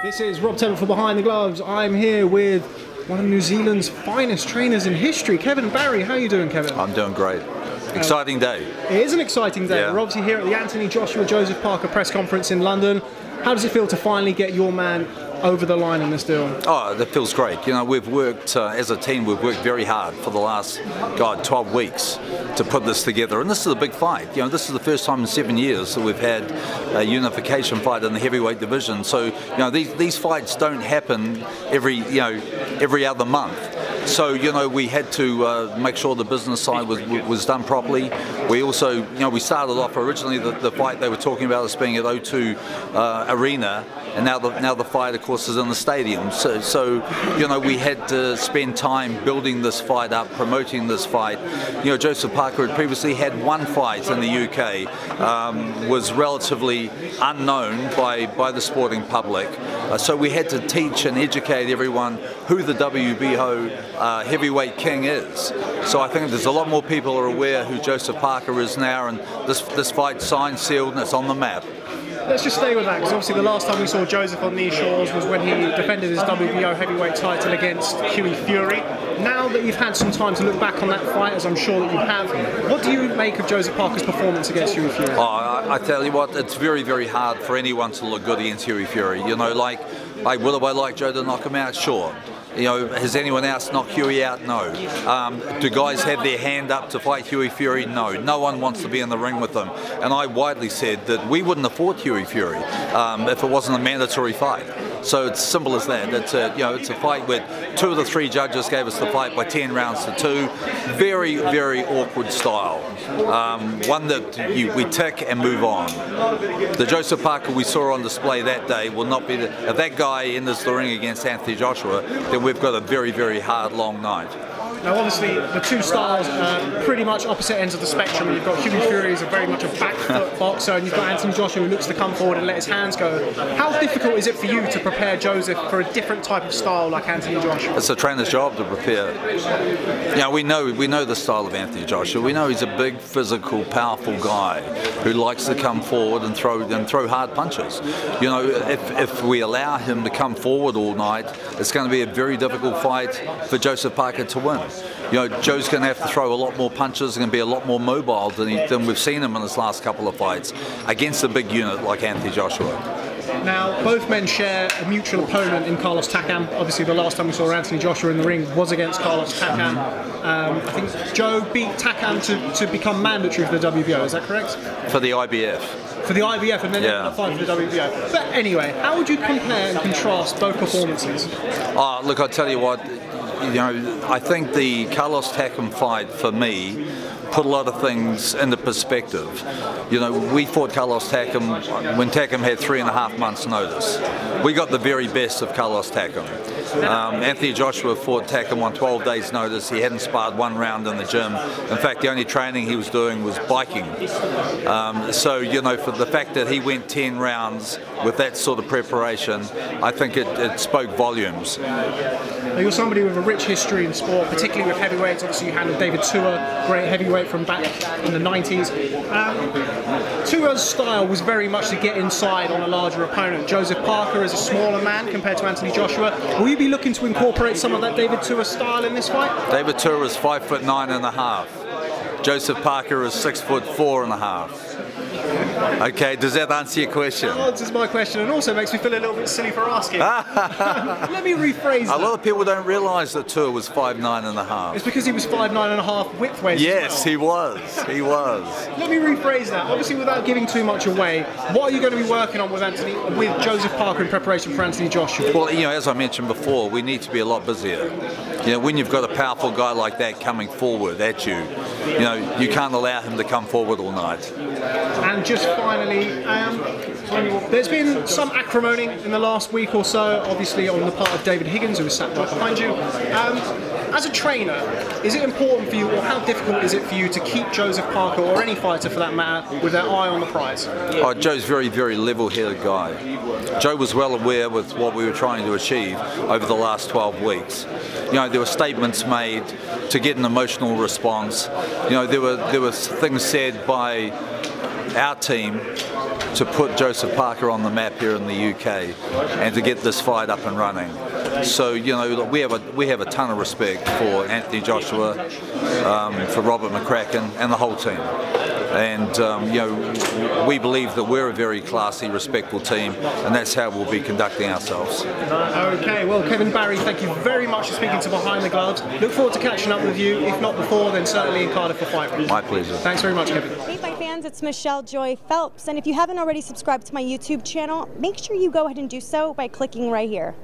This is Rob Tebbutt for Behind the Gloves. I'm here with one of New Zealand's finest trainers in history, Kevin Barry. How are you doing, Kevin? I'm doing great. Exciting day. It is an exciting day. Yeah. We're obviously here at the Anthony Joshua Joseph Parker press conference in London. How does it feel to finally get your man over the line in this deal? Oh, that feels great. You know, we've worked, as a team, we've worked very hard for the last, 12 weeks to put this together. And this is a big fight. You know, this is the first time in 7 years that we've had a unification fight in the heavyweight division. So, you know, these fights don't happen every other month. So, you know, we had to make sure the business side was done properly. We also, you know, we started off originally the fight they were talking about as being at O2 Arena, and now the fight, of course, is in the stadium. So, you know, we had to spend time building this fight up, promoting this fight. You know, Joseph Parker had previously had one fight in the UK, was relatively unknown by the sporting public. So we had to teach and educate everyone who the WBO heavyweight king is. So I think there's a lot more people are aware who Joseph Parker is now, and this fight's signed, sealed, and it's on the map. Let's just stay with that, because obviously the last time we saw Joseph on these shores was when he defended his WBO heavyweight title against Hughie Fury. Now that you've had some time to look back on that fight, as I'm sure that you have, what do you make of Joseph Parker's performance against Hughie Fury? Oh, I tell you what, it's very, very hard for anyone to look good against Hughie Fury. You know, would I like Joe to knock him out? Sure. You know, has anyone else knocked Hughie out? No. Do guys have their hand up to fight Hughie Fury? No. No one wants to be in the ring with them. And I widely said that we wouldn't have fought Hughie Fury if it wasn't a mandatory fight. So it's simple as that. It's a fight where 2 of the 3 judges gave us the fight by 10 rounds to 2. Very, very awkward style. One that we tick and move on. The Joseph Parker we saw on display that day will not be if that guy enters the ring against Anthony Joshua, then we've got a very, very hard, long night. Now obviously the two styles are pretty much opposite ends of the spectrum. You've got Hughie Fury who's very much a back foot boxer, and you've got Anthony Joshua who looks to come forward and let his hands go. How difficult is it for you to prepare Joseph for a different type of style like Anthony Joshua? It's a trainer's job to prepare. You know, we know the style of Anthony Joshua. We know he's a big, physical, powerful guy who likes to come forward and throw hard punches. You know, if we allow him to come forward all night, it's going to be a very difficult fight for Joseph Parker to win. You know, Joe's going to have to throw a lot more punches, going to be a lot more mobile than we've seen him in his last couple of fights against a big unit like Anthony Joshua. Now, both men share a mutual opponent in Carlos Takam. Obviously, the last time we saw Anthony Joshua in the ring was against Carlos Takam. I think Joe beat Takam to become mandatory for the WBO, is that correct? For the IBF. For the IBF, and then a fight for the WBO. But anyway, how would you compare and contrast both performances? Look, I'll tell you what, you know, I think the Carlos Takam fight, for me, put a lot of things into perspective. You know, we fought Carlos Takam when Takam had 3.5 months' notice. We got the very best of Carlos Takam. Anthony Joshua fought Takam on 12 days' notice. He hadn't sparred 1 round in the gym. In fact, the only training he was doing was biking. So, you know, for the fact that he went 10 rounds with that sort of preparation, I think it spoke volumes. Now, you're somebody with a rich history in sport, particularly with heavyweights. Obviously, you handled David Tua, great heavyweight from back in the 90s. Tua's style was very much to get inside on a larger opponent. Joseph Parker is a smaller man compared to Anthony Joshua. Will you be looking to incorporate some of that David Tua style in this fight? David Tua is 5'9½". Joseph Parker is 6'4½". Okay, does that answer your question? That answers my question, and also makes me feel a little bit silly for asking. Let me rephrase that. A lot of people don't realise that Tua was 5'9½". It's because he was 5'9½" widthways. Yes, he was. He was. Let me rephrase that. Obviously, without giving too much away, what are you going to be working on with Joseph Parker in preparation for Anthony Joshua? Well, you know, as I mentioned before, we need to be a lot busier. You know, when you've got a powerful guy like that coming forward at you, you know, you can't allow him to come forward all night. And just finally, there's been some acrimony in the last week or so, obviously on the part of David Higgins, who is sat right behind you. As a trainer, is it important for you, or how difficult is it for you to keep Joseph Parker, or any fighter for that matter, with their eye on the prize? Oh, Joe's a very, very level-headed guy. Joe was well aware with what we were trying to achieve over the last 12 weeks. You know, there were statements made to get an emotional response. You know, there were things said by our team to put Joseph Parker on the map here in the UK and to get this fight up and running. So, you know, we have a ton of respect for Anthony Joshua, for Robert McCracken, and the whole team. And you know, we believe that we're a very classy, respectful team, and that's how we'll be conducting ourselves. Okay, well, Kevin Barry, thank you very much for speaking to Behind the Gloves. Look forward to catching up with you, if not before, then certainly in Cardiff for Fight Week. My pleasure. Thanks very much, Kevin. Hey, fight fans, it's Michelle Joy Phelps, and if you haven't already subscribed to my YouTube channel, make sure you go ahead and do so by clicking right here.